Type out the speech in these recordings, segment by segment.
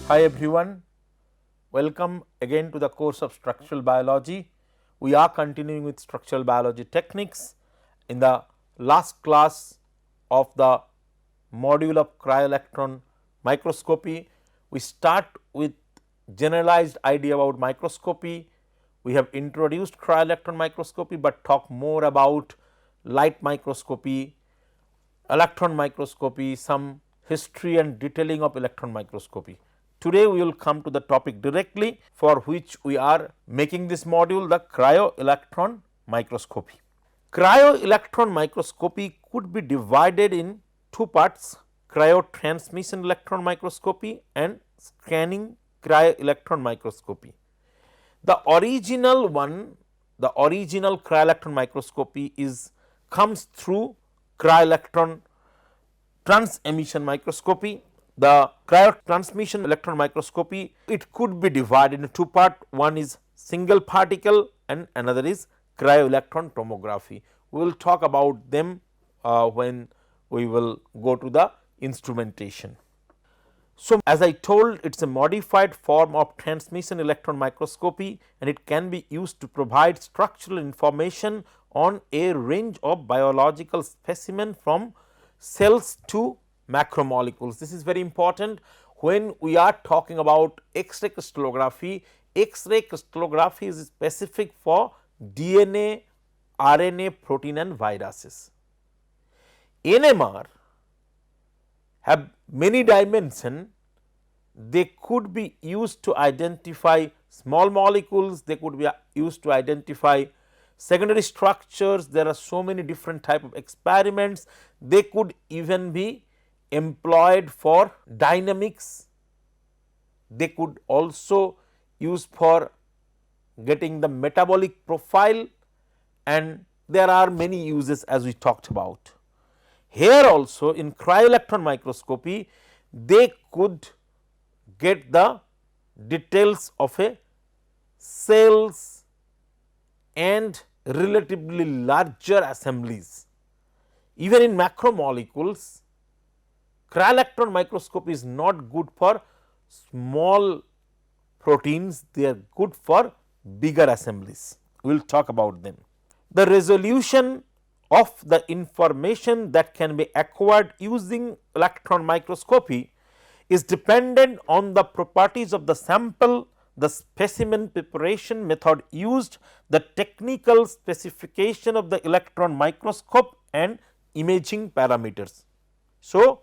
Hi everyone, welcome again to the course of structural biology. We are continuing with structural biology techniques. In the last class of the module of cryo-electron microscopy, we start with generalized idea about microscopy. We have introduced cryo-electron microscopy, but talk more about light microscopy, electron microscopy, some history and detailing of electron microscopy. Today, we will come to the topic directly, for which we are making this module, the cryo-electron microscopy. Cryo-electron microscopy could be divided in two parts: cryo-transmission electron microscopy and scanning cryo-electron microscopy. The original one, the original cryo-electron microscopy comes through cryo-electron trans-emission microscopy. The cryo-transmission electron microscopy, it could be divided into two parts. One is single particle and another is cryo-electron tomography. We will talk about them when we will go to the instrumentation. So, as I told, it is a modified form of transmission electron microscopy, and it can be used to provide structural information on a range of biological specimen from cells to macromolecules. This is very important when we are talking about X-ray crystallography. X-ray crystallography is specific for DNA, RNA, protein and viruses. NMR have many dimensions. They could be used to identify small molecules, they could be used to identify secondary structures. There are so many different type of experiments. They could even be employed for dynamics. They could also use for getting the metabolic profile, and there are many uses as we talked about. Here also in cryo-electron microscopy, they could get the details of a cells and relatively larger assemblies. Even in macromolecules, cryo-electron microscopy is not good for small proteins, they are good for bigger assemblies. We will talk about them. The resolution of the information that can be acquired using electron microscopy is dependent on the properties of the sample, the specimen preparation method used, the technical specification of the electron microscope and imaging parameters. So,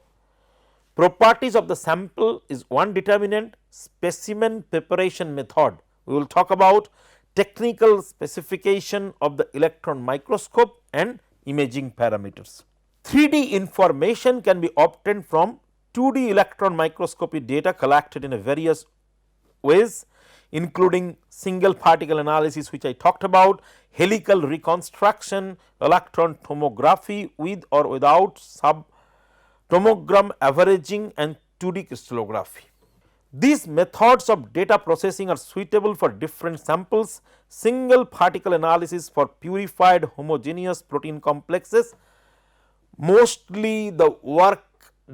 properties of the sample is one determinant, specimen preparation method. We will talk about technical specification of the electron microscope and imaging parameters. 3D information can be obtained from 2D electron microscopy data collected in various ways, including single particle analysis, which I talked about, helical reconstruction, electron tomography with or without sub-tomogram averaging and 2D crystallography. These methods of data processing are suitable for different samples. Single particle analysis for purified homogeneous protein complexes, mostly the work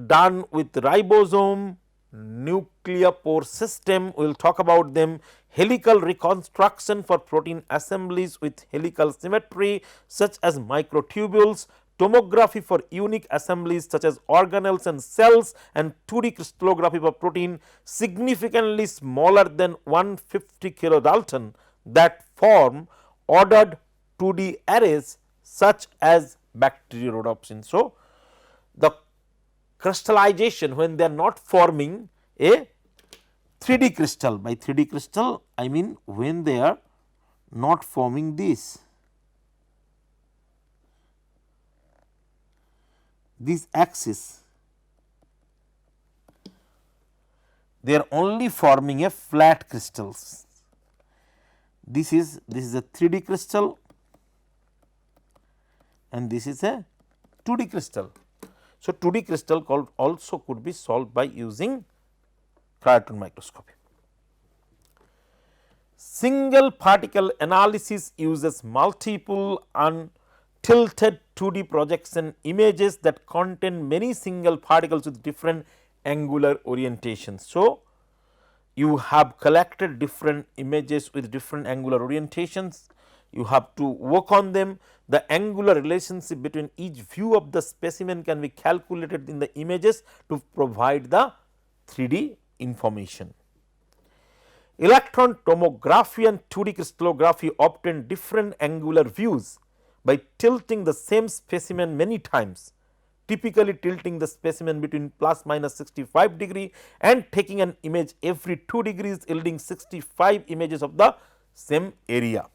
done with ribosome, nucleopore system, we will talk about them. Helical reconstruction for protein assemblies with helical symmetry such as microtubules, tomography for unique assemblies such as organelles and cells, and 2D crystallography for protein significantly smaller than 150 kilodalton that form ordered 2D arrays such as bacteriorhodopsin. So, the crystallization, when they are not forming a 3D crystal, by 3D crystal I mean when they are not forming this axis, they are only forming a flat crystals. This is a 3D crystal and this is a 2D crystal. So, 2D crystal also could be solved by using cryo-electron microscopy. Single particle analysis uses multiple untilted 2D projection images that contain many single particles with different angular orientations. So, you have collected different images with different angular orientations, you have to work on them. The angular relationship between each view of the specimen can be calculated in the images to provide the 3D information. Electron tomography and 2D crystallography obtain different angular views by tilting the same specimen many times, typically tilting the specimen between plus minus 65 degree and taking an image every 2 degrees, yielding 65 images of the same area.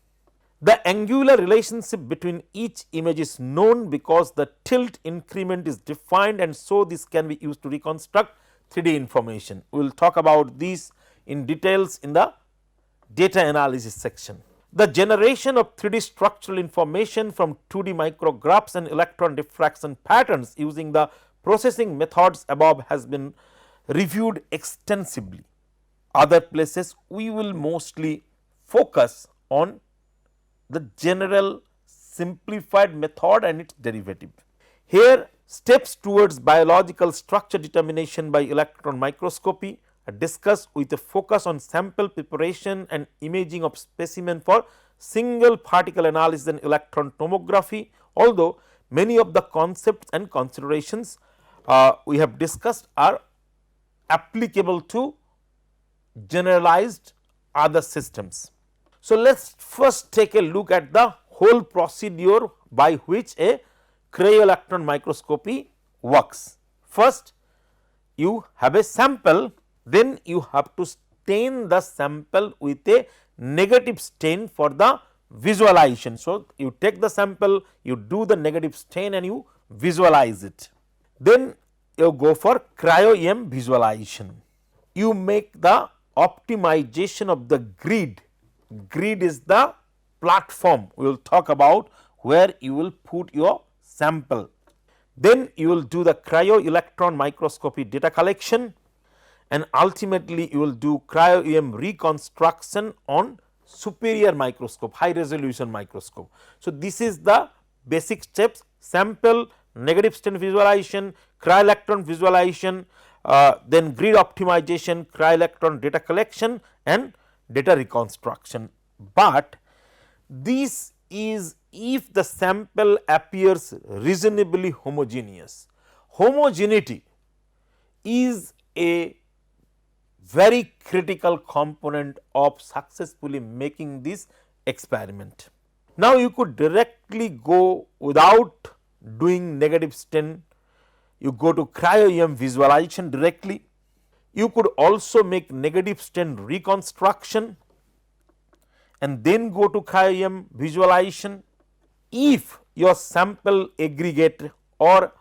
The angular relationship between each image is known because the tilt increment is defined, and so this can be used to reconstruct 3D information. We will talk about these in details in the data analysis section. The generation of 3D structural information from 2D micrographs and electron diffraction patterns using the processing methods above has been reviewed extensively. Other places we will mostly focus on the general simplified method and its derivative. Here, steps towards biological structure determination by electron microscopy are discussed with a focus on sample preparation and imaging of specimen for single particle analysis and electron tomography, although many of the concepts and considerations we have discussed are applicable to generalized other systems. So, let us first take a look at the whole procedure by which a cryo-electron microscopy works. First, you have a sample, then you have to stain the sample with a negative stain for the visualization. So, you take the sample, you do the negative stain and you visualize it. Then you go for cryo-EM visualization. You make the optimization of the grid. Grid is the platform we will talk about where you will put your sample. Then you will do the cryo-electron microscopy data collection, and ultimately you will do cryo-EM reconstruction on superior microscope, high resolution microscope. So, this is the basic steps: sample, negative stain visualization, cryo-electron visualization, then grid optimization, cryo-electron data collection and data reconstruction. But this is if the sample appears reasonably homogeneous. Homogeneity is a very critical component of successfully making this experiment. Now, you could directly go without doing negative stain, you go to cryo-EM visualization directly. You could also make negative stain reconstruction and then go to cryo-EM visualization. If your sample aggregate or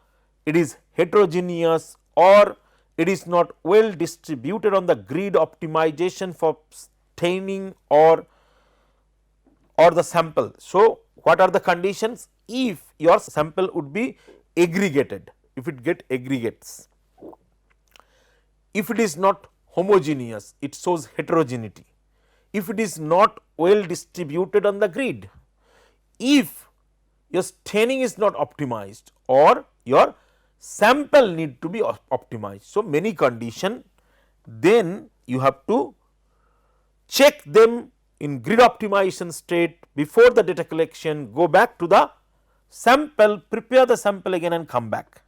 it is heterogeneous or it is not well distributed on the grid optimization for staining or the sample. So, what are the conditions? If your sample would be aggregated, if it get aggregates, if it is not homogeneous, it shows heterogeneity, if it is not well distributed on the grid, if your staining is not optimized or your sample need to be optimized. So, many condition, then you have to check them in grid optimization state before the data collection, go back to the sample, prepare the sample again and come back.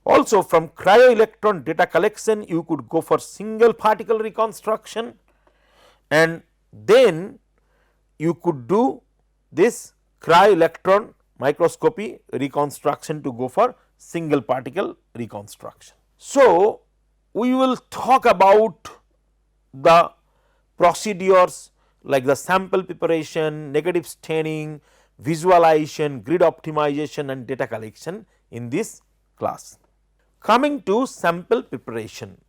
Also, from cryo-electron data collection, you could go for single particle reconstruction and then you could do this cryo-electron microscopy reconstruction to go for single particle reconstruction. So, we will talk about the procedures like the sample preparation, negative staining, visualization, grid optimization and data collection in this class. Coming to sample preparation,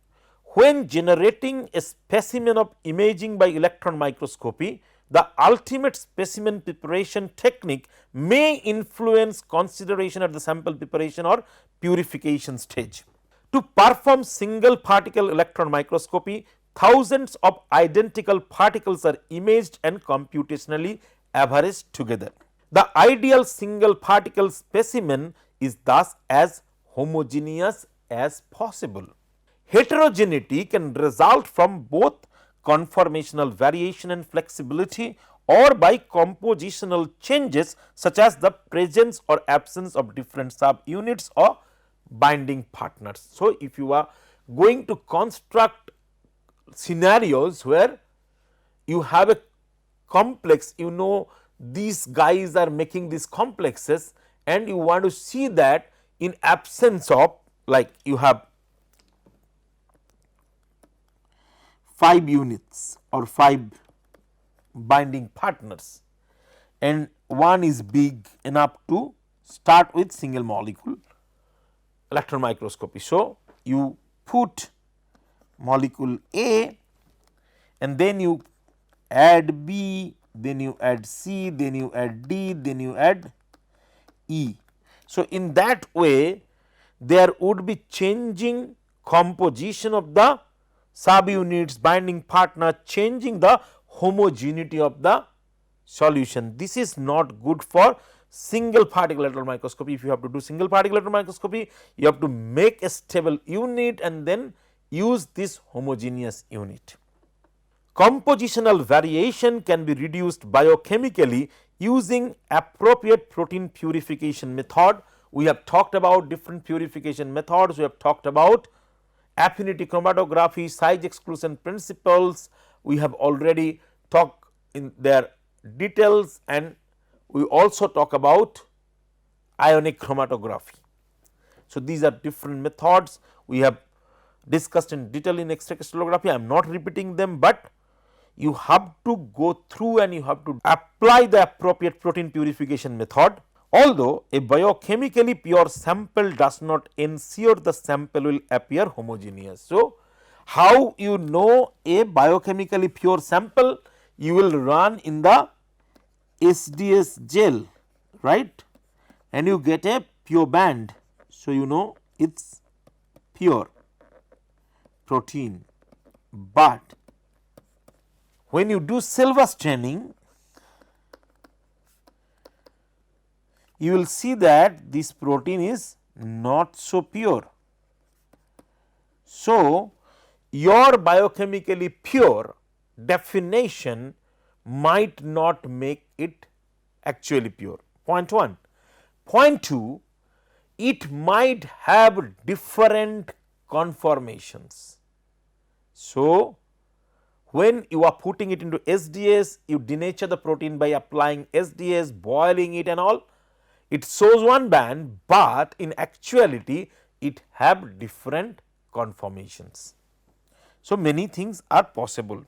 when generating a specimen of imaging by electron microscopy, the ultimate specimen preparation technique may influence consideration at the sample preparation or purification stage. To perform single particle electron microscopy, thousands of identical particles are imaged and computationally averaged together. The ideal single particle specimen is thus as homogeneous as possible. Heterogeneity can result from both conformational variation and flexibility or by compositional changes such as the presence or absence of different subunits or binding partners. So, if you are going to construct scenarios where you have a complex, you know these guys are making these complexes and you want to see that in absence of, like you have 5 units or 5 binding partners and one is big enough to start with single molecule electron microscopy. So, you put molecule A and then you add B, then you add C, then you add D, then you add E. So, in that way there would be changing composition of the subunits, binding partner, changing the homogeneity of the solution. This is not good for single particle electron microscopy. If you have to do single particle electron microscopy, you have to make a stable unit and then use this homogeneous unit. Compositional variation can be reduced biochemically using appropriate protein purification method. We have talked about different purification methods, we have talked about affinity chromatography, size exclusion principles, we have already talked in their details, and we also talk about ionic chromatography. So, these are different methods we have discussed in detail in X-ray crystallography. I am not repeating them, but you have to go through and you have to apply the appropriate protein purification method. Although a biochemically pure sample does not ensure the sample will appear homogeneous. So, how you know a biochemically pure sample? You will run in the SDS gel, right, and you get a pure band. So, you know it is pure protein, but when you do silver staining, you will see that this protein is not so pure. So, your biochemically pure definition might not make it actually pure, point 1. Point 2, it might have different conformations. So, when you are putting it into SDS, you denature the protein by applying SDS, boiling it and all, it shows one band, but in actuality it have different conformations. So, many things are possible.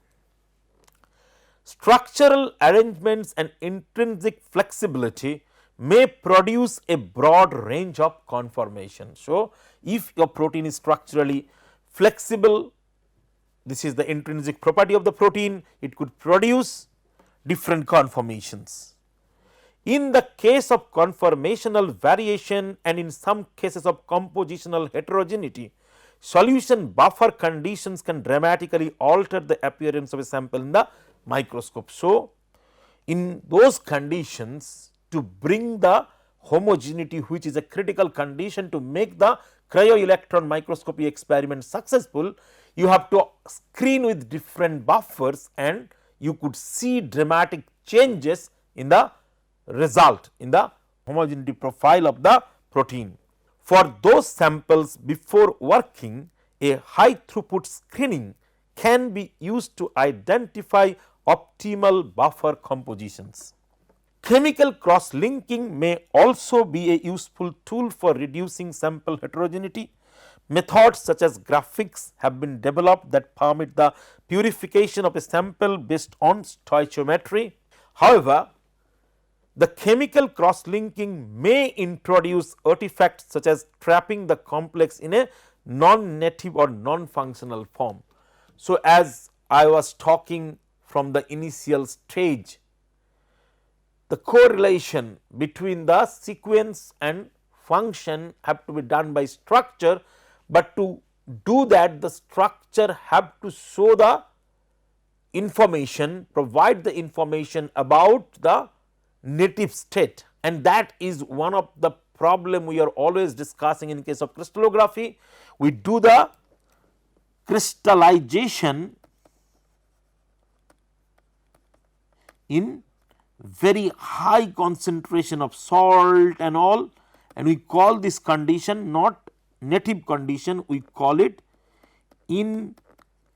Structural arrangements and intrinsic flexibility may produce a broad range of conformations. So, if your protein is structurally flexible, this is the intrinsic property of the protein, it could produce different conformations. In the case of conformational variation and in some cases of compositional heterogeneity, solution buffer conditions can dramatically alter the appearance of a sample in the microscope. So, in those conditions, to bring the homogeneity, which is a critical condition to make the cryo-electron microscopy experiment successful, you have to screen with different buffers and you could see dramatic changes in the result, in the homogeneity profile of the protein. For those samples, before working, a high throughput screening can be used to identify optimal buffer compositions. Chemical cross-linking may also be a useful tool for reducing sample heterogeneity. Methods such as graphics have been developed that permit the purification of a sample based on stoichiometry. However, the chemical cross-linking may introduce artifacts such as trapping the complex in a non-native or non-functional form. So, as I was talking from the initial stage, the correlation between the sequence and function have to be done by structure, but to do that the structure have to show the information, provide the information about the native state, and that is one of the problem we are always discussing in case of crystallography. We do the crystallization in very high concentration of salt and all, and we call this condition not native condition, we call it in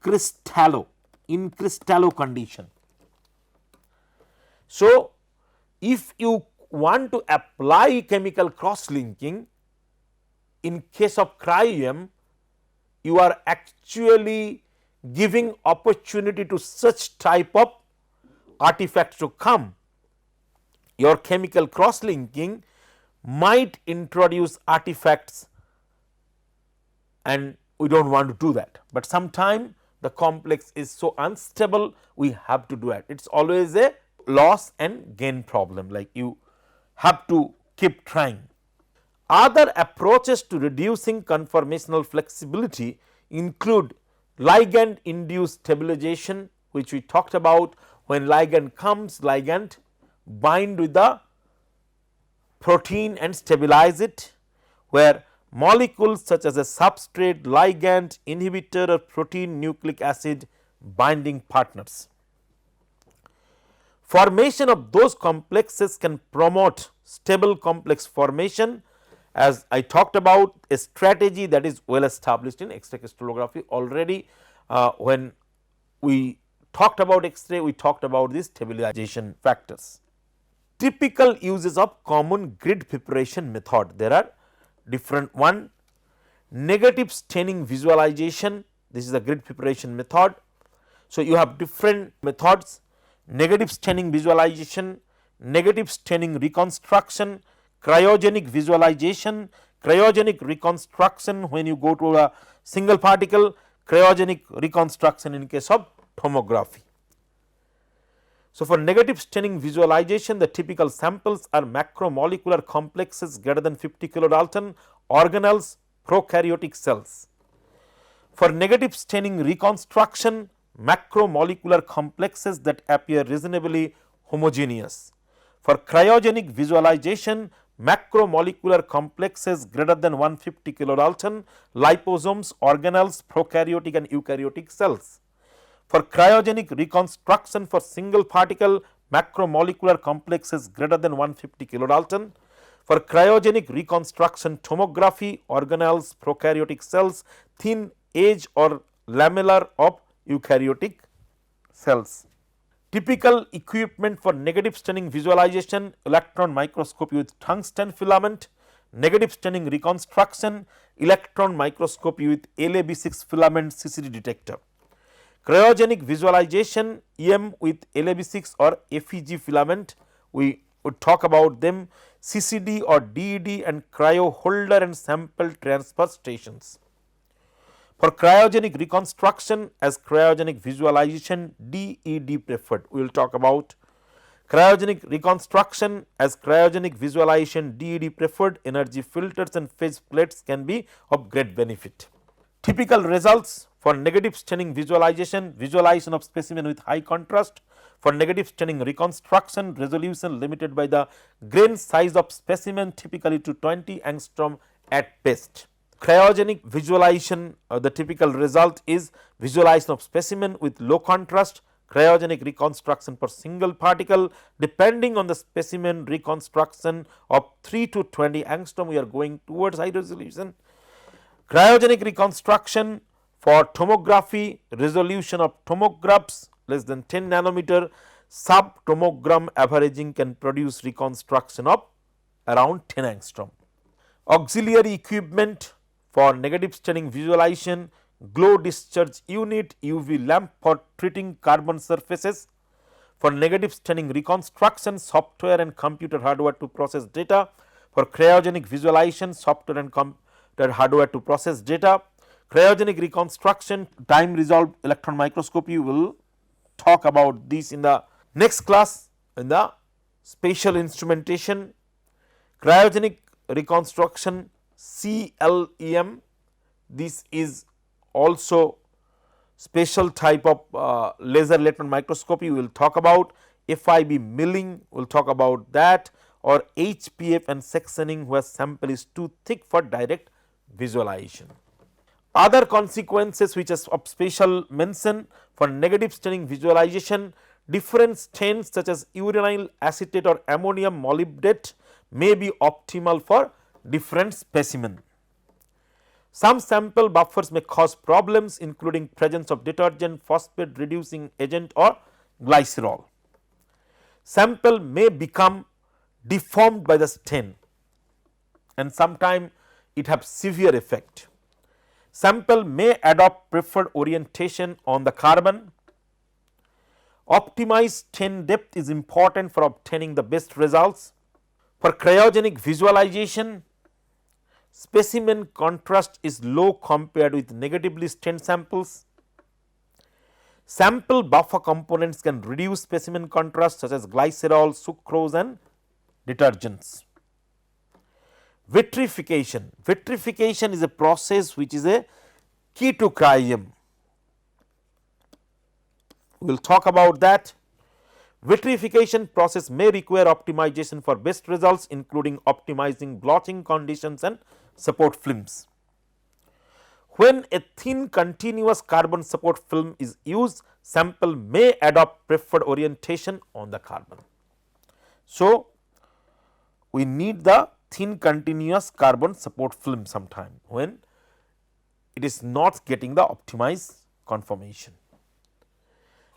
crystallo condition. So, if you want to apply chemical cross linking in case of Cryo-EM, you are actually giving opportunity to such type of artifacts to come. Your chemical cross linking might introduce artifacts, and we do not want to do that, but sometime the complex is so unstable we have to do it. It is always a loss and gain problem, like you have to keep trying. Other approaches to reducing conformational flexibility include ligand induced stabilization, which we talked about. When ligand comes, ligand bind with the protein and stabilize it, where molecules such as a substrate, ligand, inhibitor or protein nucleic acid binding partners. Formation of those complexes can promote stable complex formation, as I talked about, a strategy that is well established in X-ray crystallography already. When we talked about X-ray, we talked about the stabilization factors. Typical uses of common grid preparation method. There are different one. Negative staining visualization, this is a grid preparation method. So, you have different methods: negative staining visualization, negative staining reconstruction, cryogenic visualization, cryogenic reconstruction when you go to a single particle, cryogenic reconstruction in case of tomography. So, for negative staining visualization, the typical samples are macromolecular complexes greater than 50 kilodalton, organelles, prokaryotic cells. For negative staining reconstruction, macromolecular complexes that appear reasonably homogeneous. For cryogenic visualization, macromolecular complexes greater than 150 kilodalton, liposomes, organelles, prokaryotic and eukaryotic cells. For cryogenic reconstruction for single particle, macromolecular complexes greater than 150 kilodalton. For cryogenic reconstruction tomography, organelles, prokaryotic cells, thin edge or lamellar of eukaryotic cells. Typical equipment for negative staining visualization: electron microscopy with tungsten filament, negative staining reconstruction, electron microscopy with LAB6 filament CCD detector. Cryogenic visualization, EM with LAB6 or FEG filament, we would talk about them, CCD or DED, and cryo holder and sample transfer stations. For cryogenic reconstruction, as cryogenic visualization, DED preferred, we will talk about. Cryogenic reconstruction, as cryogenic visualization, DED preferred, energy filters and phase plates can be of great benefit. Typical results for negative staining visualization: visualization of specimen with high contrast. For negative staining reconstruction, resolution limited by the grain size of specimen, typically to 20 angstrom at best. Cryogenic visualization, the typical result is visualization of specimen with low contrast. Cryogenic reconstruction for single particle, depending on the specimen, reconstruction of 3 to 20 angstrom, we are going towards high resolution. Cryogenic reconstruction for tomography, resolution of tomographs less than 10 nanometer, sub tomogram averaging can produce reconstruction of around 10 angstrom. Auxiliary equipment for negative staining visualization: glow discharge unit, UV lamp for treating carbon surfaces. For negative staining reconstruction, software and computer hardware to process data. For cryogenic visualization, software and computer hardware to process data. Cryogenic reconstruction, time resolved electron microscopy, we will talk about this in the next class in the spatial instrumentation. Cryogenic reconstruction, CLEM, this is also special type of laser electron microscopy, we will talk about. FIB milling, we will talk about that, or HPF and sectioning where sample is too thick for direct visualization. Other consequences which is of special mention for negative staining visualization: Different stains such as uranyl acetate or ammonium molybdate may be optimal for different specimen. Some sample buffers may cause problems, including presence of detergent, phosphate reducing agent or glycerol. Sample may become deformed by the stain and sometimes it have severe effect. Sample may adopt preferred orientation on the carbon. Optimized stain depth is important for obtaining the best results. For cryogenic visualization, specimen contrast is low compared with negatively stained samples. Sample buffer components can reduce specimen contrast such as glycerol, sucrose and detergents. Vitrification. Vitrification is a process which is a key to Cryo-EM. We will talk about that. Vitrification process may require optimization for best results, including optimizing blotting conditions and support films. When a thin continuous carbon support film is used, sample may adopt preferred orientation on the carbon. So, we need the thin continuous carbon support film sometime when it is not getting the optimized conformation.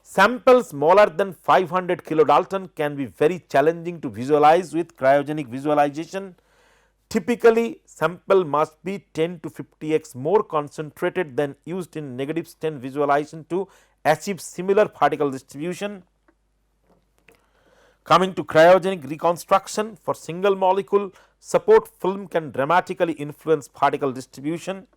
Samples smaller than 500 kilodalton can be very challenging to visualize with cryogenic visualization. Typically, sample must be 10 to 50x more concentrated than used in negative stain visualization to achieve similar particle distribution. Coming to cryogenic reconstruction, for single molecule, support film can dramatically influence particle distribution.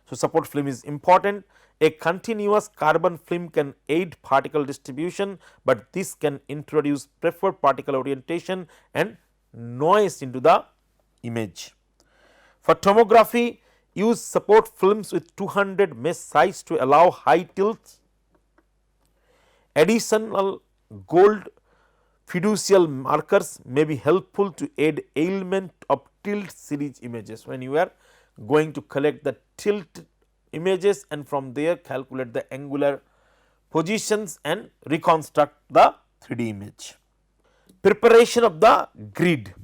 So, support film is important. A continuous carbon film can aid particle distribution, but this can introduce preferred particle orientation and noise into the image. For tomography, use support films with 200 mesh size to allow high tilts. Additional gold fiducial markers may be helpful to aid ailment of tilt series images when you are going to collect the tilt images and from there calculate the angular positions and reconstruct the 3D image. Preparation of the grid.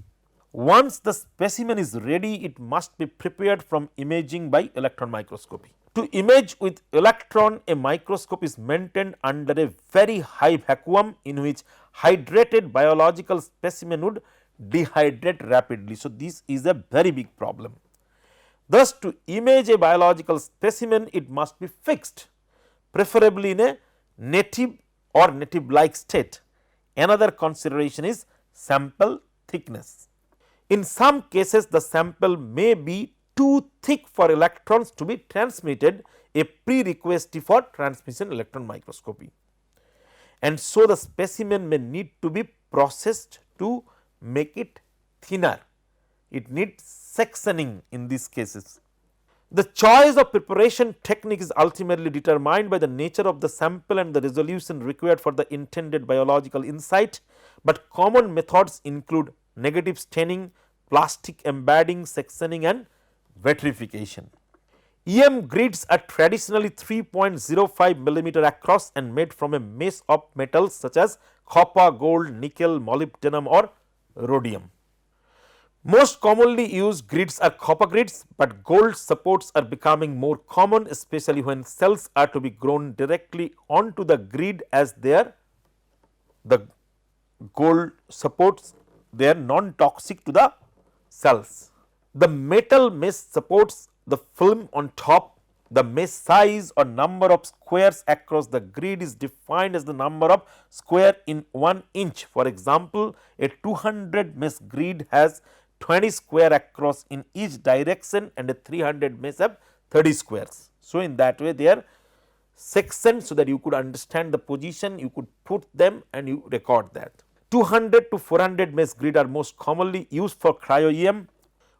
Once the specimen is ready, it must be prepared from imaging by electron microscopy. To image with electron, a microscope is maintained under a very high vacuum in which hydrated biological specimen would dehydrate rapidly. So, this is a very big problem. Thus, to image a biological specimen, it must be fixed, preferably in a native or native like state. Another consideration is sample thickness. In some cases, the sample may be too thick for electrons to be transmitted, a prerequisite for transmission electron microscopy. And so, the specimen may need to be processed to make it thinner. It needs sectioning in these cases. The choice of preparation technique is ultimately determined by the nature of the sample and the resolution required for the intended biological insight, but common methods include negative staining, plastic embedding, sectioning and vitrification. EM grids are traditionally 3.05 millimeter across and made from a mesh of metals such as copper, gold, nickel, molybdenum or rhodium. Most commonly used grids are copper grids, but gold supports are becoming more common, especially when cells are to be grown directly onto the grid, as the gold supports they are non-toxic to the cells. The metal mesh supports the film on top. The mesh size or number of squares across the grid is defined as the number of square in 1 inch. For example, a 200 mesh grid has 20 square across in each direction and a 300 mesh have 30 squares. So, in that way they are sectioned so that you could understand the position, you could put them and you record that. 200 to 400 mesh grid are most commonly used for Cryo-EM.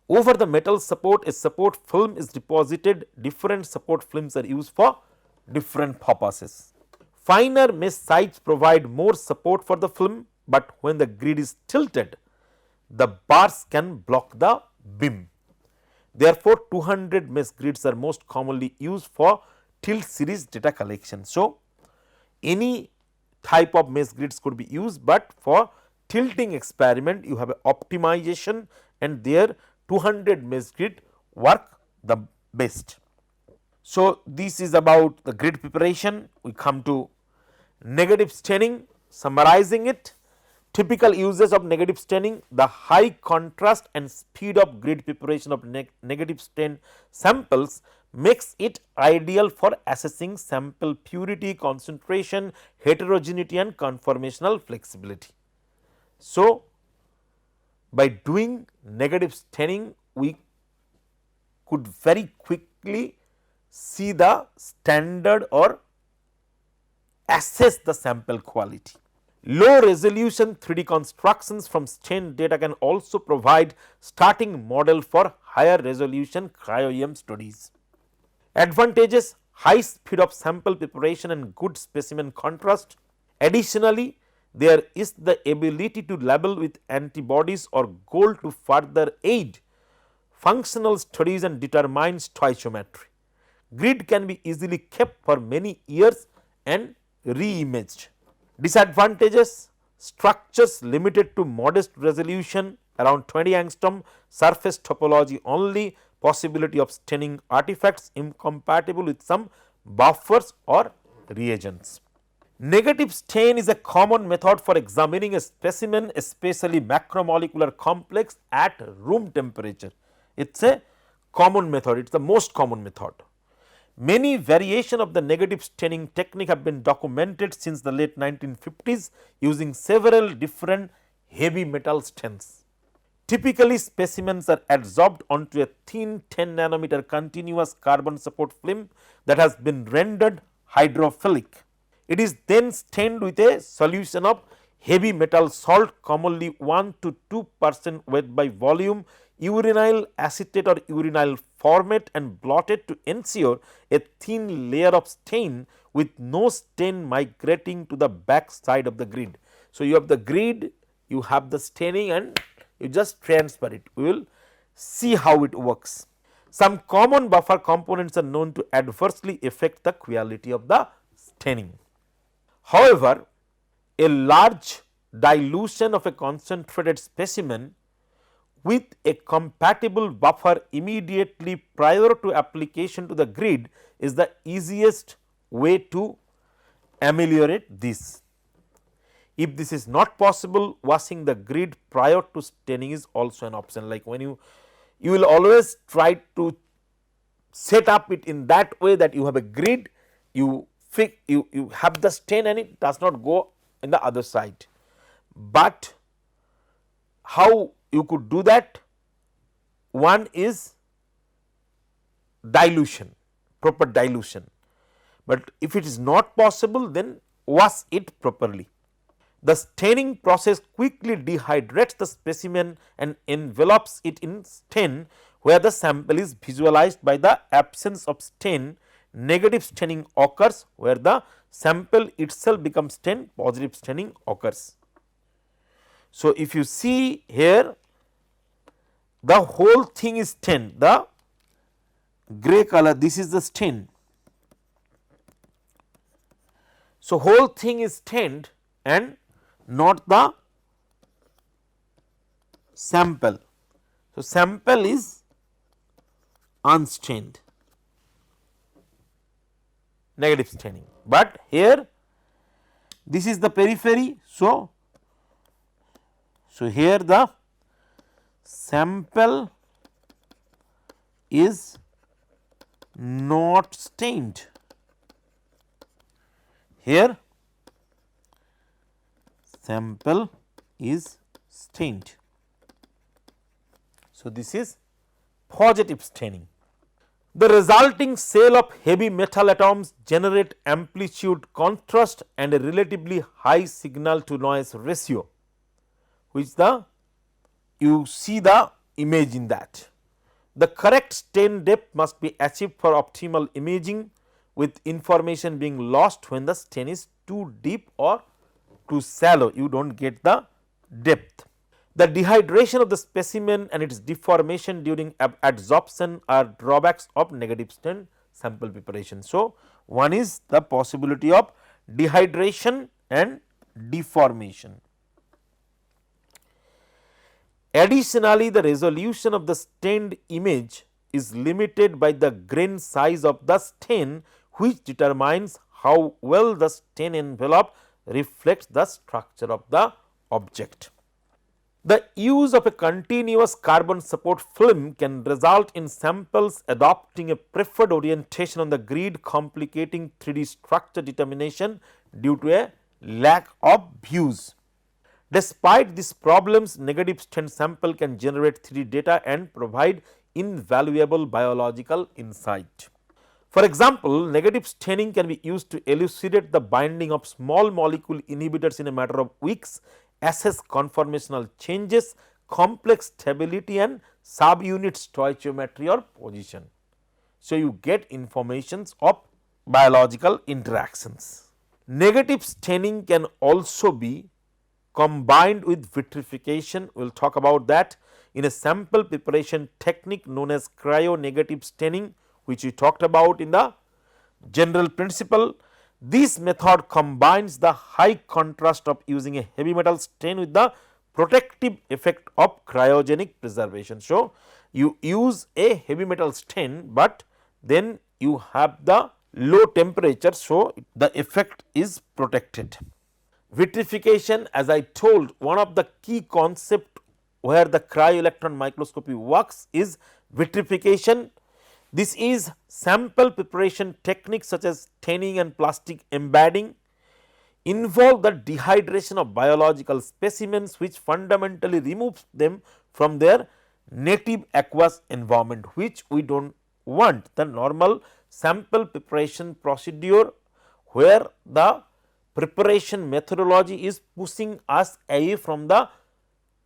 Over the metal support, a support film is deposited. Different support films are used for different purposes. Finer mesh sides provide more support for the film, but when the grid is tilted, the bars can block the beam. Therefore, 200 mesh grids are most commonly used for tilt series data collection. So, any type of mesh grids could be used, but for tilting experiment you have a optimization and there 200 mesh grid work the best. So, this is about the grid preparation. We come to negative staining. Summarizing it, typical uses of negative staining: the high contrast and speed of grid preparation of negative stain samples makes it ideal for assessing sample purity, concentration, heterogeneity and conformational flexibility. So, by doing negative staining we could very quickly see the standard or assess the sample quality. Low resolution 3D constructions from stain data can also provide starting model for higher resolution cryo-EM studies. Advantages: high speed of sample preparation and good specimen contrast. Additionally, there is the ability to label with antibodies or gold to further aid functional studies and determine stoichiometry. Grid can be easily kept for many years and re-imaged. Disadvantages: structures limited to modest resolution around 20 angstrom, surface topology only, possibility of staining artifacts incompatible with some buffers or reagents. Negative stain is a common method for examining a specimen, especially macromolecular complex at room temperature. It is a common method, it is the most common method. Many variations of the negative staining technique have been documented since the late 1950s using several different heavy metal stains. Typically, specimens are adsorbed onto a thin 10 nanometer continuous carbon support film that has been rendered hydrophilic. It is then stained with a solution of heavy metal salt, commonly 1 to 2% weight by volume, uranyl acetate or uranyl formate, and blotted to ensure a thin layer of stain with no stain migrating to the back side of the grid. So, you have the grid, you have the staining and you just transfer it. We will see how it works. Some common buffer components are known to adversely affect the quality of the staining. However, a large dilution of a concentrated specimen with a compatible buffer immediately prior to application to the grid is the easiest way to ameliorate this. If this is not possible, washing the grid prior to staining is also an option. Like when you will always try to set up it in that way that you have a grid, you have the stain and it does not go in the other side. But how you could do that? One is dilution, proper dilution, but if it is not possible, then wash it properly. The staining process quickly dehydrates the specimen and envelops it in stain where the sample is visualized by the absence of stain. Negative staining occurs where the sample itself becomes stained, positive staining occurs. So, if you see here, the whole thing is stained, the gray color, this is the stain. So, whole thing is stained and not the sample. So, sample is unstained, negative staining, but here this is the periphery. So, here the sample is not stained, here sample is stained. So, this is positive staining. The resulting shell of heavy metal atoms generate amplitude contrast and a relatively high signal to noise ratio, which you see the image in that. The correct stain depth must be achieved for optimal imaging, with information being lost when the stain is too deep or too shallow, you do not get the depth. The dehydration of the specimen and its deformation during adsorption are drawbacks of negative stain sample preparation. So, one is the possibility of dehydration and deformation. Additionally, the resolution of the stained image is limited by the grain size of the stain, which determines how well the stain envelope reflects the structure of the object. The use of a continuous carbon support film can result in samples adopting a preferred orientation on the grid, complicating 3D structure determination due to a lack of views. Despite these problems, negative stain sample can generate 3D data and provide invaluable biological insight. For example, negative staining can be used to elucidate the binding of small molecule inhibitors in a matter of weeks, assess conformational changes, complex stability and subunit stoichiometry or position. So, you get informations of biological interactions. Negative staining can also be combined with vitrification. We will talk about that in a sample preparation technique known as cryo-negative staining, which we talked about in the general principle. This method combines the high contrast of using a heavy metal stain with the protective effect of cryogenic preservation. So, you use a heavy metal stain, but then you have the low temperature. So, the effect is protected. Vitrification, as I told, one of the key concept where the cryo-electron microscopy works is vitrification. This is sample preparation techniques such as staining and plastic embedding involve the dehydration of biological specimens, which fundamentally removes them from their native aqueous environment, which we do not want. The normal sample preparation procedure where the preparation methodology is pushing us away from the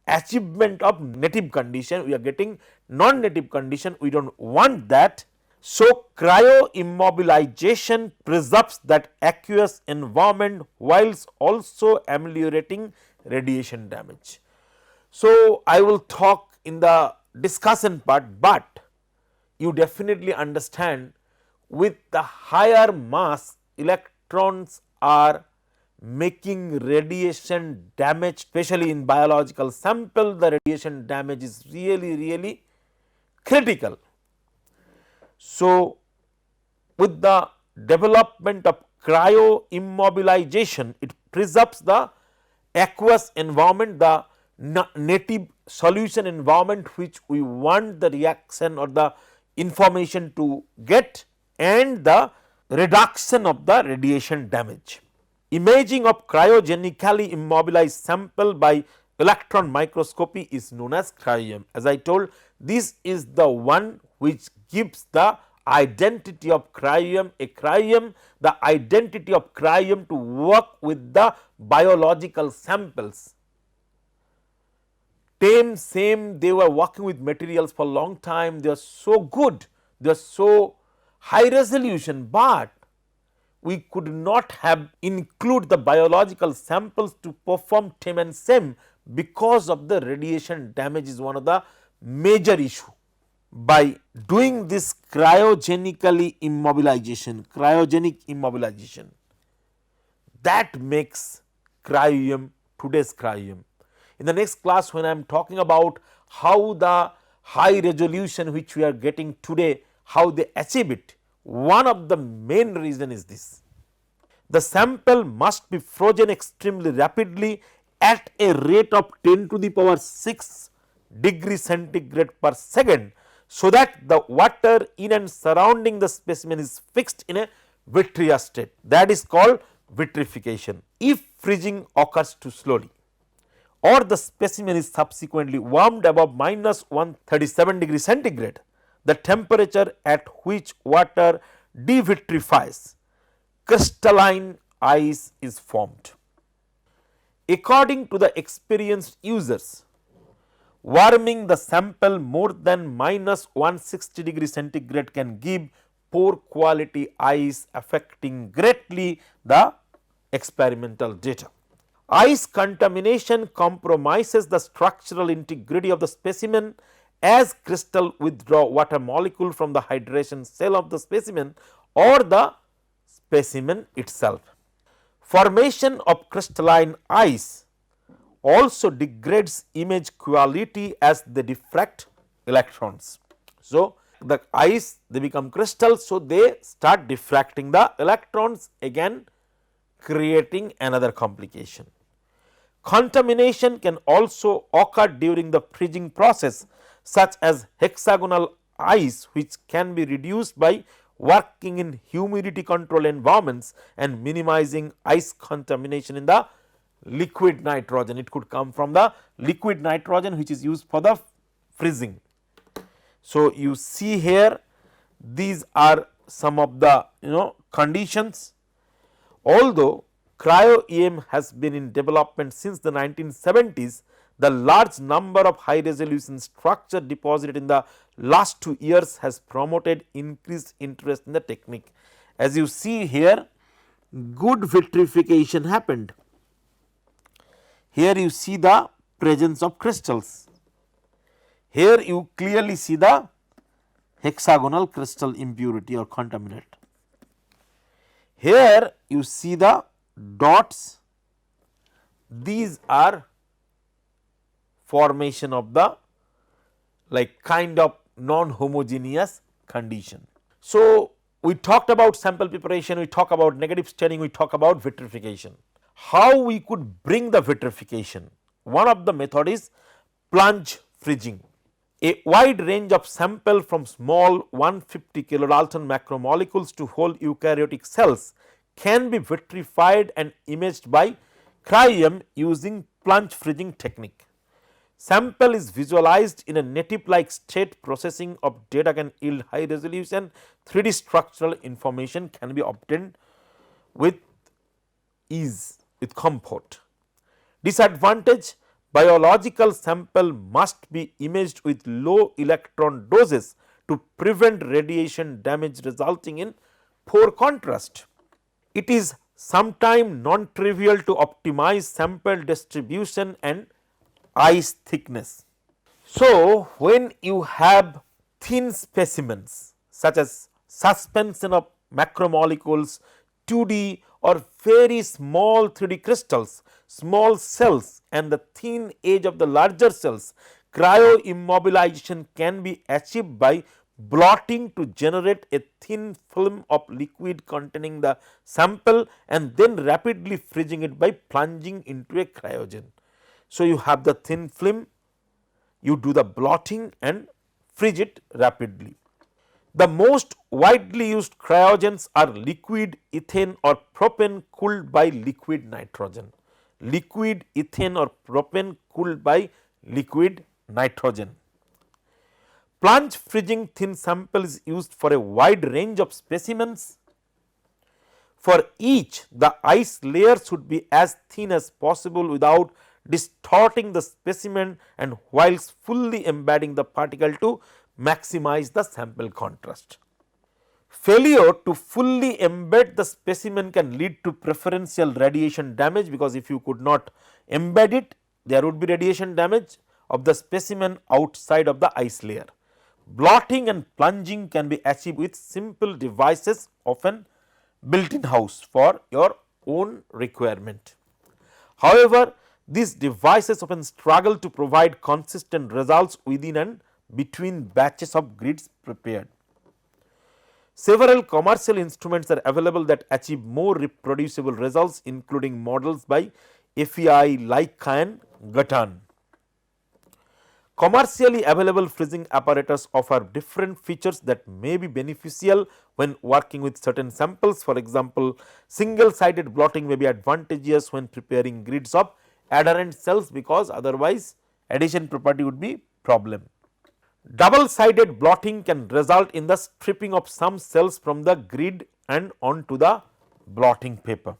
achievement of native condition, we are getting non-native condition, we do not want that. So, cryo immobilization preserves that aqueous environment whilst also ameliorating radiation damage. So, I will talk in the discussion part, but you definitely understand with the higher mass electrons are making radiation damage, especially in biological sample, the radiation damage is really critical. So, with the development of cryo immobilization, it preserves the aqueous environment, the native solution environment which we want the reaction or the information to get, and the reduction of the radiation damage. Imaging of cryogenically immobilized sample by electron microscopy is known as Cryo-EM. As I told, this is the one which gives the identity of Cryo-EM, a Cryo-EM, the identity of Cryo-EM to work with the biological samples. Same they were working with materials for a long time, they are so good, they are so high resolution, but we could not have include the biological samples to perform TEM and SEM because of the radiation damage is one of the major issue. By doing this cryogenic immobilization, that makes Cryo-EM today's Cryo-EM. In the next class, when I am talking about how the high resolution which we are getting today, how they achieve it, one of the main reason is this: the sample must be frozen extremely rapidly at a rate of 10 to the power 6 degree centigrade per second, so that the water in and surrounding the specimen is fixed in a vitreous state, that is called vitrification. If freezing occurs too slowly or the specimen is subsequently warmed above minus 137 degree centigrade, the temperature at which water devitrifies, crystalline ice is formed. According to the experienced users, warming the sample more than minus 160 degree centigrade can give poor quality ice, affecting greatly the experimental data. Ice contamination compromises the structural integrity of the specimen, as crystal withdraw water molecule from the hydration cell of the specimen or the specimen itself. Formation of crystalline ice also degrades image quality as they diffract electrons. So, the ice they become crystal, so they start diffracting the electrons, again creating another complication. Contamination can also occur during the freezing process, such as hexagonal ice, which can be reduced by working in humidity control environments and minimizing ice contamination in the liquid nitrogen. It could come from the liquid nitrogen which is used for the freezing. So, you see here these are some of the conditions. Although Cryo-EM has been in development since the 1970s, the large number of high resolution structure deposited in the last 2 years has promoted increased interest in the technique. As you see here, good vitrification happened. Here you see the presence of crystals. Here you clearly see the hexagonal crystal impurity or contaminant. Here you see the dots, these are formation of the kind of non-homogeneous condition. So, we talked about sample preparation, we talk about negative staining, we talk about vitrification. How we could bring the vitrification? One of the method is plunge freezing. A wide range of sample from small 150 kilodalton macromolecules to whole eukaryotic cells can be vitrified and imaged by Cryo-EM using plunge freezing technique. Sample is visualized in a native like state. Processing of data can yield high resolution 3D structural information can be obtained with ease, with comfort. Disadvantage: biological sample must be imaged with low electron doses to prevent radiation damage resulting in poor contrast. It is sometimes non-trivial to optimize sample distribution and ice thickness. So, when you have thin specimens such as suspension of macromolecules, 2D or very small 3D crystals, small cells and the thin edge of the larger cells, cryo-immobilization can be achieved by blotting to generate a thin film of liquid containing the sample and then rapidly freezing it by plunging into a cryogen. So, you have the thin film, you do the blotting and freeze it rapidly. The most widely used cryogens are liquid ethane or propane cooled by liquid nitrogen. Liquid ethane or propane cooled by liquid nitrogen. Plunge freezing thin sample is used for a wide range of specimens. For each, the ice layer should be as thin as possible without distorting the specimen and whilst fully embedding the particle to maximize the sample contrast. Failure to fully embed the specimen can lead to preferential radiation damage, because if you could not embed it, there would be radiation damage of the specimen outside of the ice layer. Blotting and plunging can be achieved with simple devices often built in house for your own requirement. However, these devices often struggle to provide consistent results within and between batches of grids prepared. Several commercial instruments are available that achieve more reproducible results, including models by FEI, Leica and Gatan. Commercially available freezing apparatus offer different features that may be beneficial when working with certain samples. For example, single-sided blotting may be advantageous when preparing grids of adherent cells, because otherwise adhesion property would be problem. Double-sided blotting can result in the stripping of some cells from the grid and onto the blotting paper.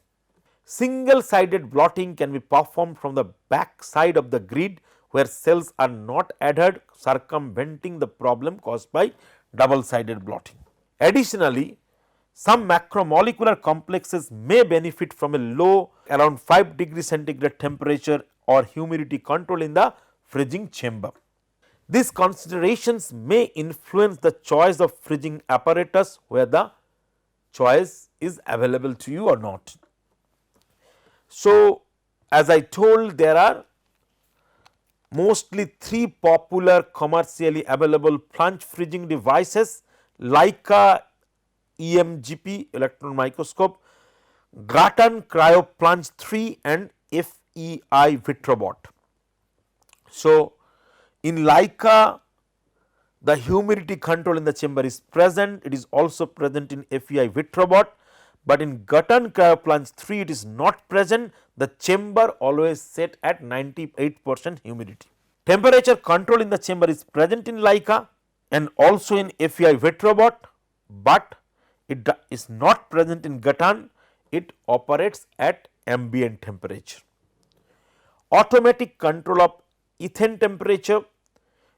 Single-sided blotting can be performed from the back side of the grid where cells are not adhered, circumventing the problem caused by double-sided blotting. Additionally, some macromolecular complexes may benefit from a low around 5 degree centigrade temperature or humidity control in the freezing chamber. These considerations may influence the choice of freezing apparatus, where the choice is available to you or not. So, as I told, there are mostly 3 popular commercially available plunge freezing devices: Leica EMGP electron microscope, Garton Cryo Plunge 3 and FEI Vitrobot. So, in Leica the humidity control in the chamber is present, it is also present in FEI Vitrobot, but in Garton Cryo Plunge 3 it is not present, the chamber always set at 98% humidity. Temperature control in the chamber is present in Leica and also in FEI Vitrobot, but it is not present in Garton, it operates at ambient temperature. Automatic control of ethane temperature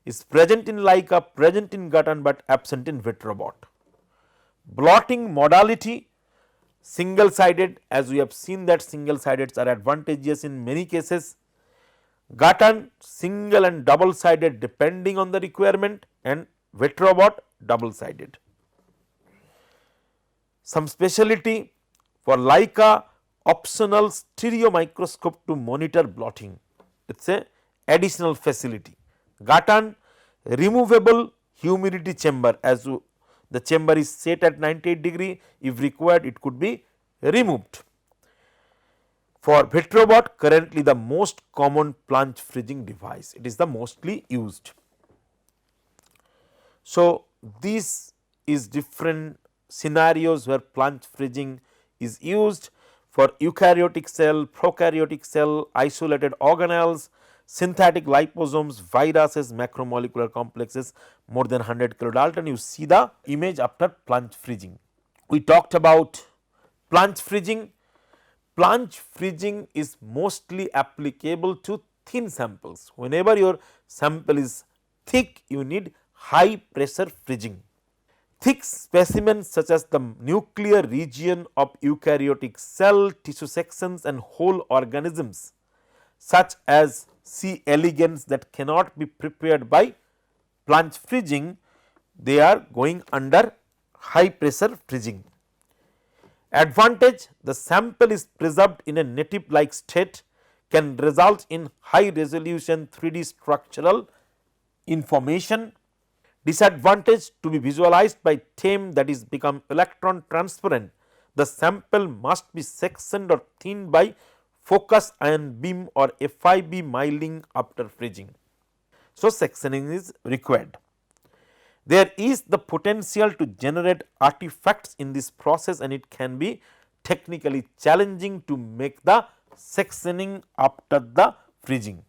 is present in Leica, present in Garton, but absent in Vitrobot. Blotting modality, single sided, as we have seen that single sideds are advantageous in many cases. Garton single and double sided depending on the requirement, and Vitrobot double sided. Some specialty for Leica, optional stereo microscope to monitor blotting, it is a additional facility. Garton, removable humidity chamber, as the chamber is set at 98 degree, if required it could be removed. For Vitrobot, currently the most common plunge freezing device, it is the mostly used. So, this is different scenarios where plunge freezing is used for eukaryotic cell, prokaryotic cell, isolated organelles, synthetic liposomes, viruses, macromolecular complexes more than 100 kilodalton. You see the image after plunge freezing. We talked about plunge freezing. Plunge freezing is mostly applicable to thin samples. Whenever your sample is thick, you need high pressure freezing. Thick specimens such as the nuclear region of eukaryotic cell, tissue sections and whole organisms, such as C. elegans that cannot be prepared by plunge freezing, they are going under high pressure freezing. Advantage: the sample is preserved in a native like state, can result in high resolution 3D structural information. Disadvantage: to be visualized by TEM, that is become electron transparent, the sample must be sectioned or thinned by focus ion beam or FIB milling after freezing. So, sectioning is required. There is the potential to generate artifacts in this process, and it can be technically challenging to make the sectioning after the freezing.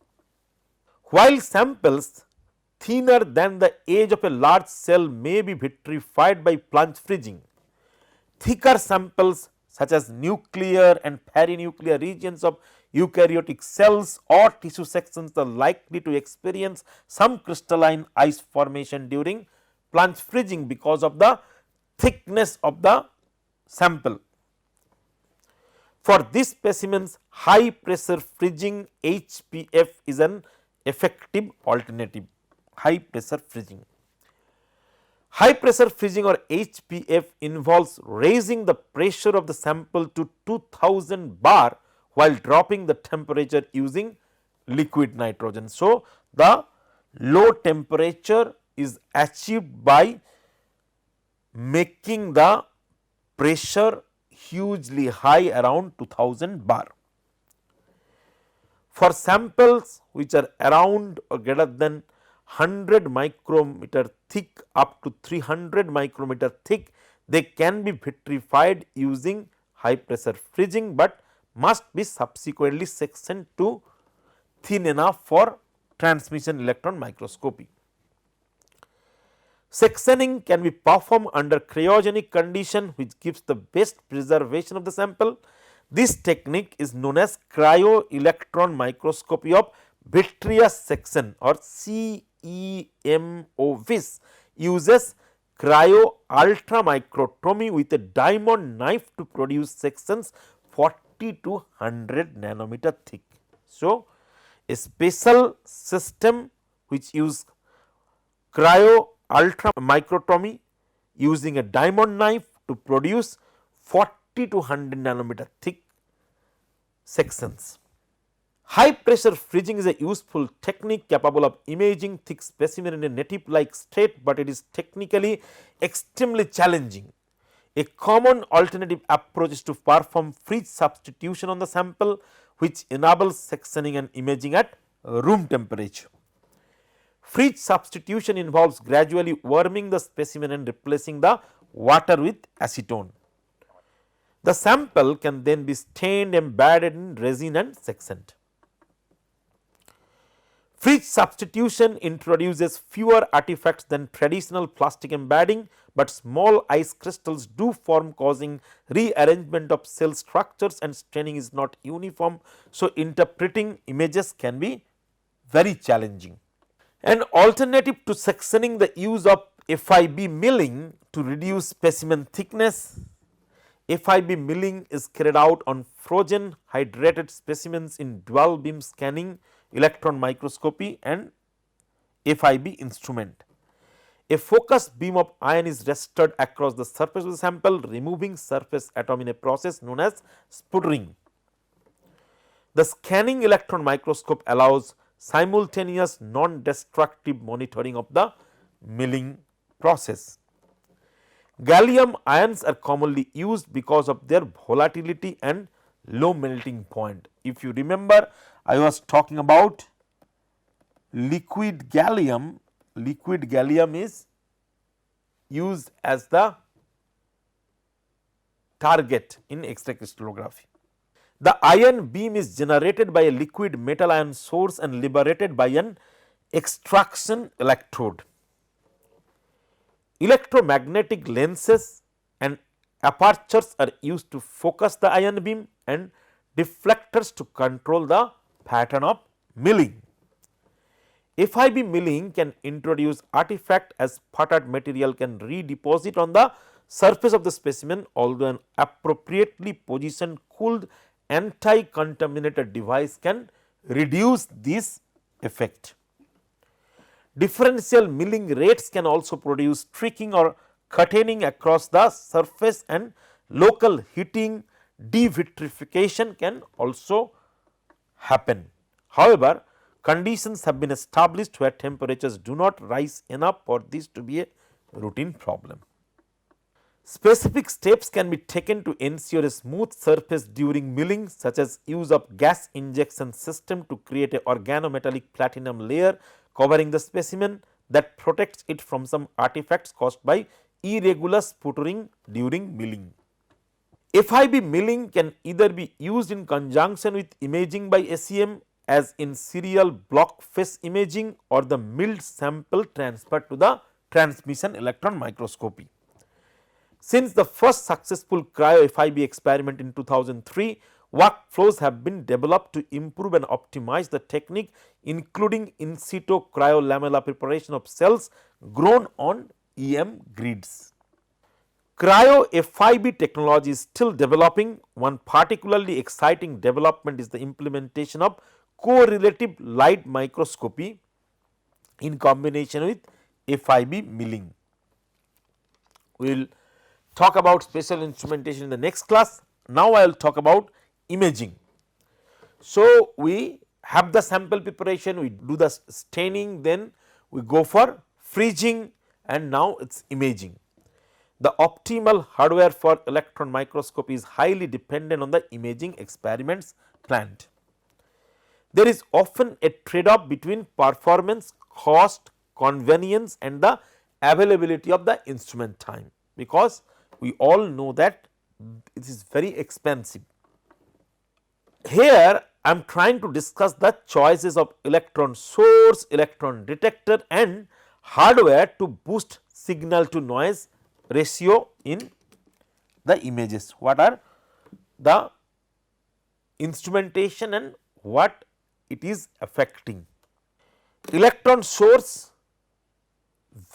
While samples thinner than the edge of a large cell may be vitrified by plunge freezing, thicker samples such as nuclear and perinuclear regions of eukaryotic cells or tissue sections are likely to experience some crystalline ice formation during plunge freezing because of the thickness of the sample. For these specimens, high pressure freezing HPF is an effective alternative. High pressure freezing. High pressure freezing or HPF involves raising the pressure of the sample to 2000 bar while dropping the temperature using liquid nitrogen. So, the low temperature is achieved by making the pressure hugely high around 2000 bar. For samples which are around or greater than 100 micrometer thick up to 300 micrometer thick, they can be vitrified using high pressure freezing, but must be subsequently sectioned to thin enough for transmission electron microscopy. Sectioning can be performed under cryogenic condition, which gives the best preservation of the sample. This technique is known as cryo-electron microscopy of vitreous section or CEMOVIS, uses cryo-ultramicrotomy with a diamond knife to produce sections 40 to 100 nanometer thick. So, a special system which use cryo-ultramicrotomy using a diamond knife to produce 40 to 100 nanometer thick sections. High pressure freezing is a useful technique capable of imaging thick specimen in a native like state, but it is technically extremely challenging. A common alternative approach is to perform freeze substitution on the sample, which enables sectioning and imaging at room temperature. Freeze substitution involves gradually warming the specimen and replacing the water with acetone. The sample can then be stained, embedded in resin and sectioned. Freeze substitution introduces fewer artifacts than traditional plastic embedding, but small ice crystals do form, causing rearrangement of cell structures, and staining is not uniform. So, interpreting images can be very challenging. An alternative to sectioning, the use of FIB milling to reduce specimen thickness. FIB milling is carried out on frozen hydrated specimens in dual beam scanning, electron microscopy and FIB instrument. A focused beam of ion is rested across the surface of the sample, removing surface atom in a process known as sputtering. The scanning electron microscope allows simultaneous non-destructive monitoring of the milling process. Gallium ions are commonly used because of their volatility and low melting point. If you remember, I was talking about liquid gallium. Liquid gallium is used as the target in X-ray crystallography. The ion beam is generated by a liquid metal ion source and liberated by an extraction electrode. Electromagnetic lenses and apertures are used to focus the ion beam, and deflectors to control the pattern of milling. FIB milling can introduce artifact as sputtered material can redeposit on the surface of the specimen, although an appropriately positioned cooled anti-contaminated device can reduce this effect. Differential milling rates can also produce streaking or cutting across the surface, and local heating devitrification can also happen. However, conditions have been established where temperatures do not rise enough for this to be a routine problem. Specific steps can be taken to ensure a smooth surface during milling, such as use of gas injection system to create a organometallic platinum layer covering the specimen that protects it from some artifacts caused by irregular sputtering during milling. FIB milling can either be used in conjunction with imaging by SEM, as in serial block face imaging, or the milled sample transferred to the transmission electron microscopy. Since the first successful cryo-FIB experiment in 2003, workflows have been developed to improve and optimize the technique, including in situ cryolamellar preparation of cells grown on EM grids. Cryo-FIB technology is still developing. One particularly exciting development is the implementation of correlative light microscopy in combination with FIB milling. We will talk about special instrumentation in the next class. Now, I will talk about imaging. So, we have the sample preparation, we do the staining, then we go for freezing, and now it is imaging. The optimal hardware for electron microscopy is highly dependent on the imaging experiments planned. There is often a trade-off between performance, cost, convenience and the availability of the instrument time, because we all know that it is very expensive. Here I am trying to discuss the choices of electron source, electron detector and hardware to boost signal to noise ratio in the images. What are the instrumentation and what it is affecting? Electron source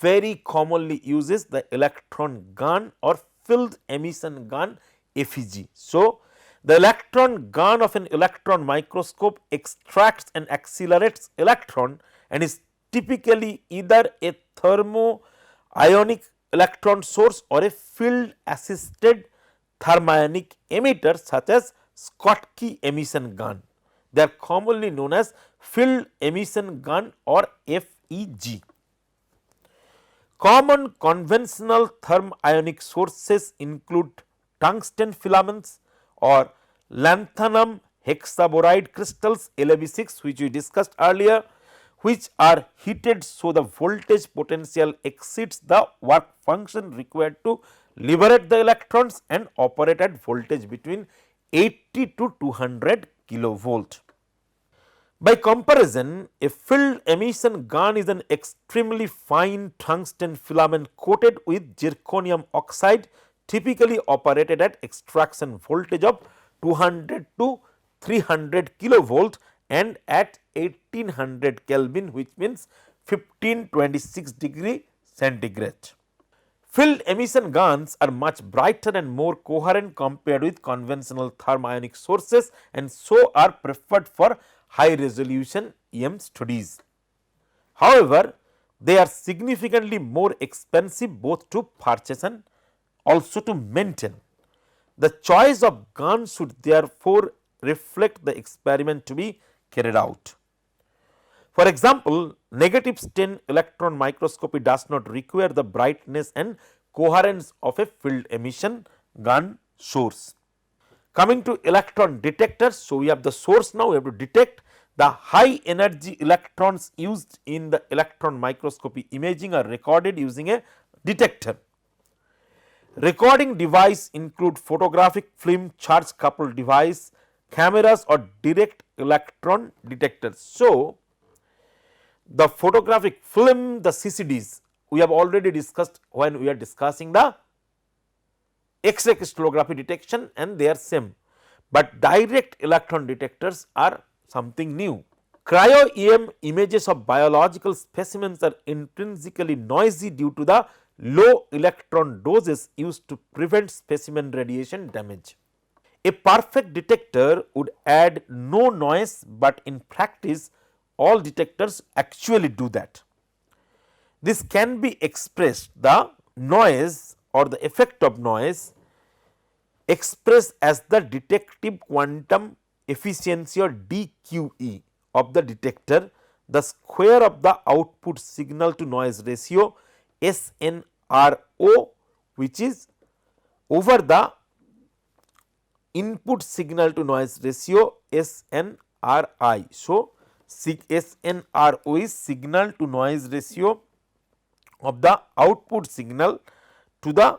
very commonly uses the electron gun or field emission gun FEG. So, the electron gun of an electron microscope extracts and accelerates electron and is typically either a thermo-ionic electron source or a field assisted thermionic emitter such as Schottky emission gun. They are commonly known as field emission gun or FEG. Common conventional thermionic sources include tungsten filaments or lanthanum hexaboride crystals LAB6, which we discussed earlier, which are heated so the voltage potential exceeds the work function required to liberate the electrons and operate at voltage between 80 to 200 kilovolt. By comparison, a field emission gun is an extremely fine tungsten filament coated with zirconium oxide, typically operated at extraction voltage of 200 to 300 kilovolt and at 1800 Kelvin, which means 1526 degree centigrade. Field emission guns are much brighter and more coherent compared with conventional thermionic sources and so are preferred for high resolution EM studies. However, they are significantly more expensive both to purchase and also to maintain. The choice of gun should therefore reflect the experiment to be carried out. For example, negative stain electron microscopy does not require the brightness and coherence of a field emission gun source. Coming to electron detectors, so we have the source now, we have to detect the high energy electrons used in the electron microscopy imaging are recorded using a detector. Recording device include photographic film, charge coupled device, cameras or direct electron detectors. So, the photographic film, the CCDs we have already discussed when we are discussing the X-ray crystallography detection and they are same, but direct electron detectors are something new. Cryo-EM images of biological specimens are intrinsically noisy due to the low electron doses used to prevent specimen radiation damage. A perfect detector would add no noise, but in practice all detectors actually do that. This can be expressed, the noise or the effect of noise expressed as the detective quantum efficiency or DQE of the detector, the square of the output signal to noise ratio SNRO, which is over the input signal to noise ratio SNRI. So, SNRO is signal to noise ratio of the output signal to the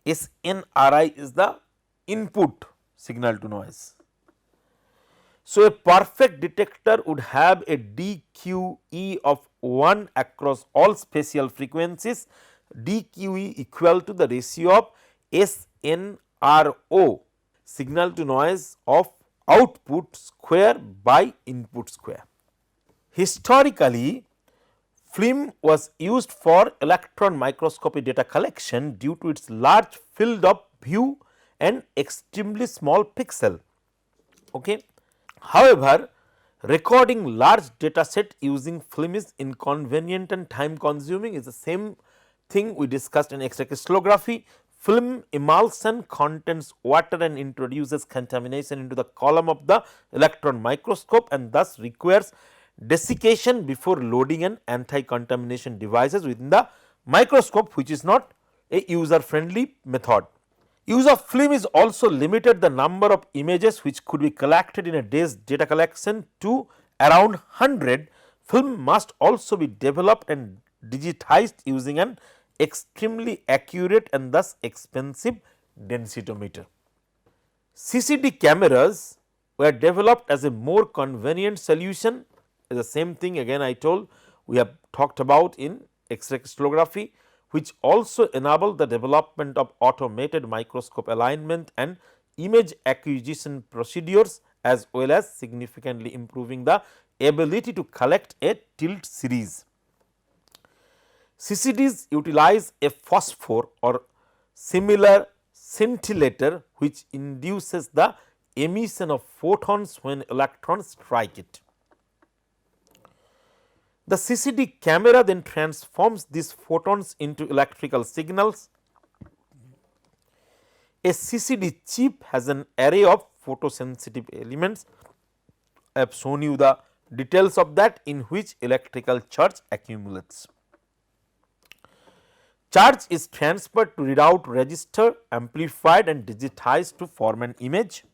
SNRI is the input signal to noise. So, a perfect detector would have a DQE of 1 across all spatial frequencies, DQE equal to the ratio of SNRO, signal to noise of output square by input square. Historically, film was used for electron microscopy data collection due to its large field of view and extremely small pixel. Okay. However, recording large data set using film is inconvenient and time consuming, is the same thing we discussed in X-ray crystallography. Film emulsion contains water and introduces contamination into the column of the electron microscope and thus requires desiccation before loading an anti-contamination devices within the microscope, which is not a user friendly method. Use of film is also limited the number of images which could be collected in a day's data collection to around 100. Film must also be developed and digitized using an extremely accurate and thus expensive densitometer. CCD cameras were developed as a more convenient solution, the same thing again I told we have talked about in X-ray crystallography, which also enable the development of automated microscope alignment and image acquisition procedures, as well as significantly improving the ability to collect a tilt series. CCDs utilize a phosphor or similar scintillator which induces the emission of photons when electrons strike it. The CCD camera then transforms these photons into electrical signals. A CCD chip has an array of photosensitive elements. I have shown you the details of that, in which electrical charge accumulates. Charge is transferred to readout register, amplified and digitized to form an image.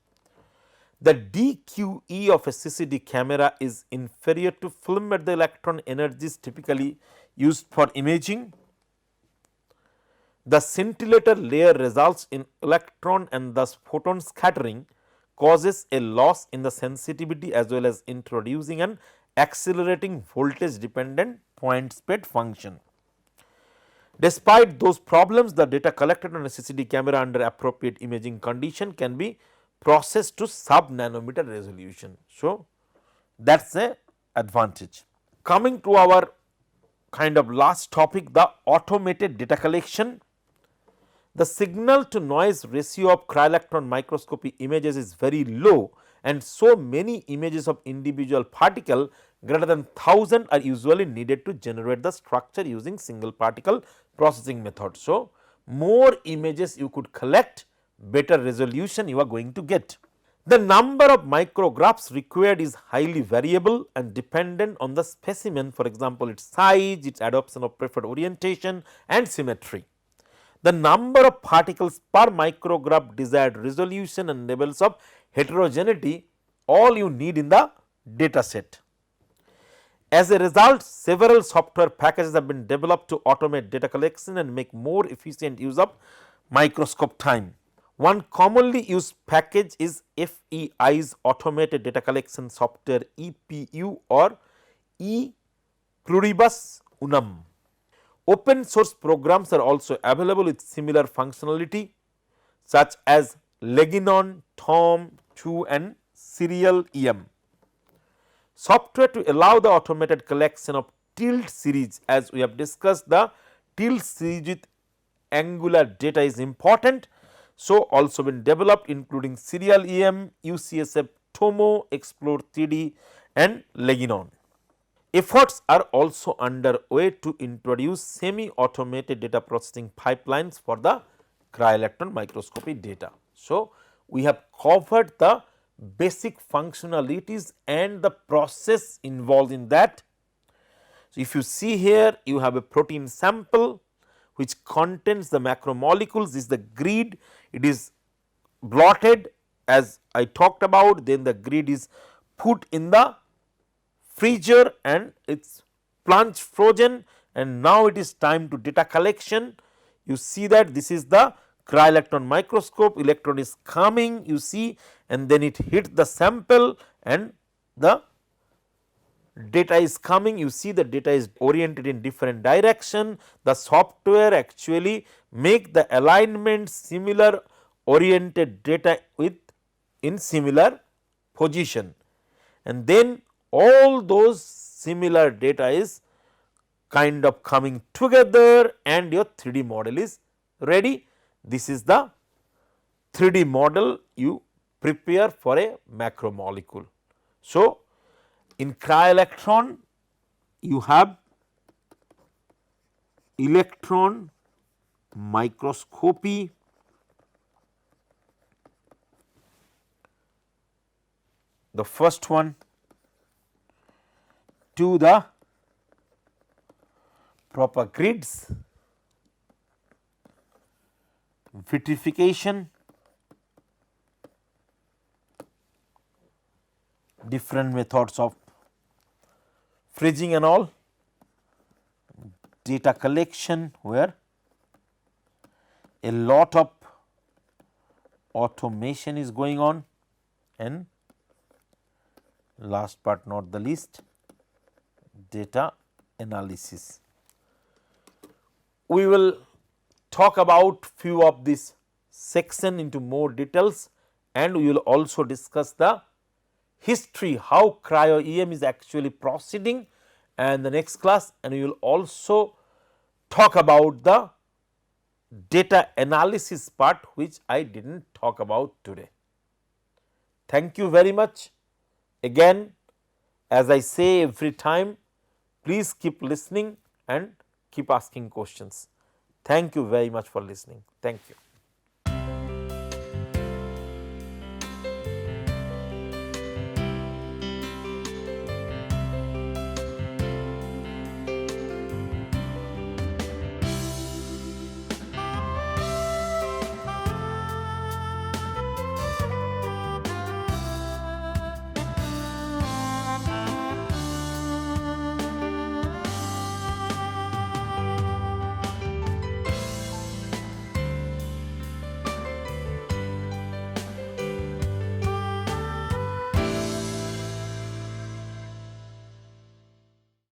The DQE of a CCD camera is inferior to film at the electron energies typically used for imaging. The scintillator layer results in electron and thus photon scattering, causes a loss in the sensitivity as well as introducing an accelerating voltage dependent point spread function. Despite those problems, the data collected on a CCD camera under appropriate imaging condition can be processed to sub nanometer resolution. So, that is a advantage. Coming to our kind of last topic, the automated data collection. The signal to noise ratio of cryo-electron microscopy images is very low, and so many images of individual particle greater than 1000 are usually needed to generate the structure using single particle processing method. So, more images you could collect, better resolution you are going to get. The number of micrographs required is highly variable and dependent on the specimen, for example, its size, its adoption of preferred orientation and symmetry. The number of particles per micrograph, desired resolution and levels of heterogeneity, all you need in the data set. As a result, several software packages have been developed to automate data collection and make more efficient use of microscope time. One commonly used package is FEI's automated data collection software EPU or E pluribus unum. Open source programs are also available with similar functionality such as Leginon, Tom, 2 and Cryo-EM. Software to allow the automated collection of tilt series, as we have discussed, the tilt series with angular data is important. So, also been developed including Cryo-EM, UCSF, Tomo, Explore 3D and Leginon. Efforts are also underway to introduce semi-automated data processing pipelines for the cryo-electron microscopy data. So, we have covered the basic functionalities and the process involved in that. So, if you see here, you have a protein sample which contains the macromolecules. This is the grid, it is blotted as I talked about, then the grid is put in the freezer and it is plunge frozen, and now it is time to data collection. You see that this is the cryo-electron microscope, electron is coming, you see, and then it hits the sample and the data is coming. You see the data is oriented in different direction. The software actually make the alignment similar oriented data with in similar position, and then all those similar data is kind of coming together and your 3D model is ready. This is the 3D model you prepare for a macromolecule. So, in cryo-electron you have electron microscopy, the first one, to the proper grids, vitrification, different methods of freezing and all, data collection where a lot of automation is going on, and last but not the least, data analysis. We will talk about few of this section into more details, and we will also discuss the history, how cryo-EM is actually proceeding and the next class, and we will also talk about the data analysis part which I did not talk about today. Thank you very much. Again, as I say every time, please keep listening and keep asking questions. Thank you very much for listening. Thank you.